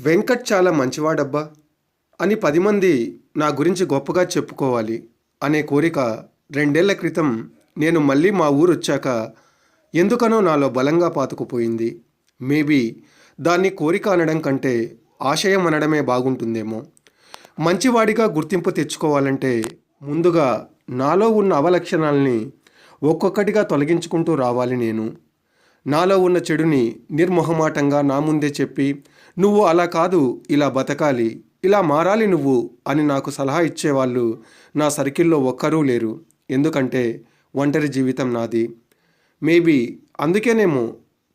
వెంకట్ చాలా మంచివాడబ్బా అని 10 మంది నా గురించి గొప్పగా చెప్పుకోవాలి అనే కోరిక 2 ఏళ్ల క్రితం నేను మళ్ళీ మా ఊరొచ్చాక ఎందుకనో నాలో బలంగా పాతుకుపోయింది. మేబీ దాన్ని కోరిక అనడం కంటే ఆశయం అనడమే బాగుంటుందేమో. మంచివాడిగా గుర్తింపు తెచ్చుకోవాలంటే ముందుగా నాలో ఉన్న అవలక్షణాల్ని ఒక్కొక్కటిగా తొలగించుకుంటూ రావాలి నేను. నాలో ఉన్న చెడుని నిర్మొహమాటంగా నా ముందే చెప్పి, నువ్వు అలా కాదు, ఇలా బతకాలి, ఇలా మారాలి నువ్వు అని నాకు సలహా ఇచ్చేవాళ్ళు నా సర్కిల్లో ఒక్కరూ లేరు. ఎందుకంటే ఒంటరి జీవితం నాది. మేబీ అందుకేనేమో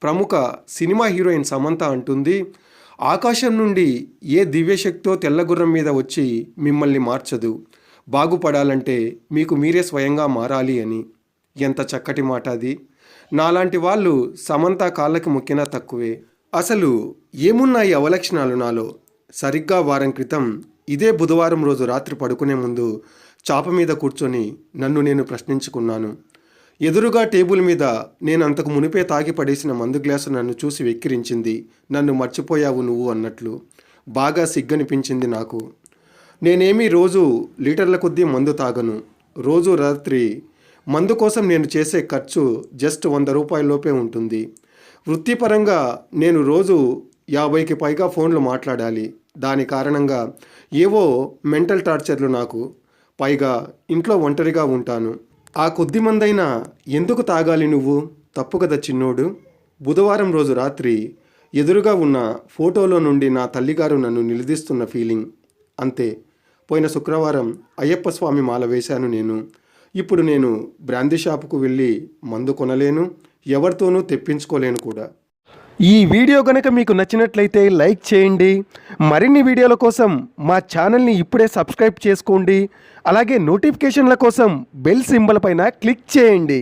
ప్రముఖ సినిమా హీరోయిన్ సమంత అంటుంది, ఆకాశం నుండి ఏ దివ్యశక్తో తెల్లగుర్రం మీద వచ్చి మిమ్మల్ని మార్చదు, బాగుపడాలంటే మీకు మీరే స్వయంగా మారాలి అని. ఎంత చక్కటి మాట అది. నాలాంటి వాళ్ళు సమంత కాళ్ళకి మొక్కినా తక్కువే. అసలు ఏమున్నాయి అవలక్షణాలు నాలో? సరిగ్గా వారం క్రితం ఇదే బుధవారం రోజు రాత్రి పడుకునే ముందు చాప మీద కూర్చొని నన్ను నేను ప్రశ్నించుకున్నాను. ఎదురుగా టేబుల్ మీద నేను అంతకు మునిపే తాగి పడేసిన మందు గ్లాసు నన్ను చూసి వెక్కిరించింది. నన్ను మర్చిపోయావు నువ్వు అన్నట్లు. బాగా సిగ్గనిపించింది నాకు. నేనేమీ రోజు లీటర్ల కొద్దీ మందు తాగను. రోజు రాత్రి మందు కోసం నేను చేసే ఖర్చు జస్ట్ 100 రూపాయల లోపే ఉంటుంది. వృత్తిపరంగా నేను రోజు 50కి పైగా ఫోన్లు మాట్లాడాలి. దాని కారణంగా ఏవో మెంటల్ టార్చర్లు నాకు. పైగా ఇంట్లో ఒంటరిగా ఉంటాను. ఆ కొద్ది మందైనా ఎందుకు తాగాలి నువ్వు? తప్పు కదా చిన్నోడు. బుధవారం రోజు రాత్రి ఎదురుగా ఉన్న ఫోటోలో నుండి నా తల్లిగారు నన్ను నిలదీస్తున్న ఫీలింగ్. అంతే. పోయిన శుక్రవారం అయ్యప్ప స్వామి మాల వేశాను నేను. ఇప్పుడు నేను బ్రాందీ షాపుకు వెళ్ళి మందు కొనలేను, ఎవరితోనూ తెప్పించుకోలేను కూడా. ఈ వీడియో కనుక మీకు నచ్చినట్లయితే లైక్ చేయండి. మరిన్ని వీడియోల కోసం మా ఛానల్ని ఇప్పుడే సబ్స్క్రైబ్ చేసుకోండి. అలాగే నోటిఫికేషన్ల కోసం బెల్ సింబల్ పైన క్లిక్ చేయండి.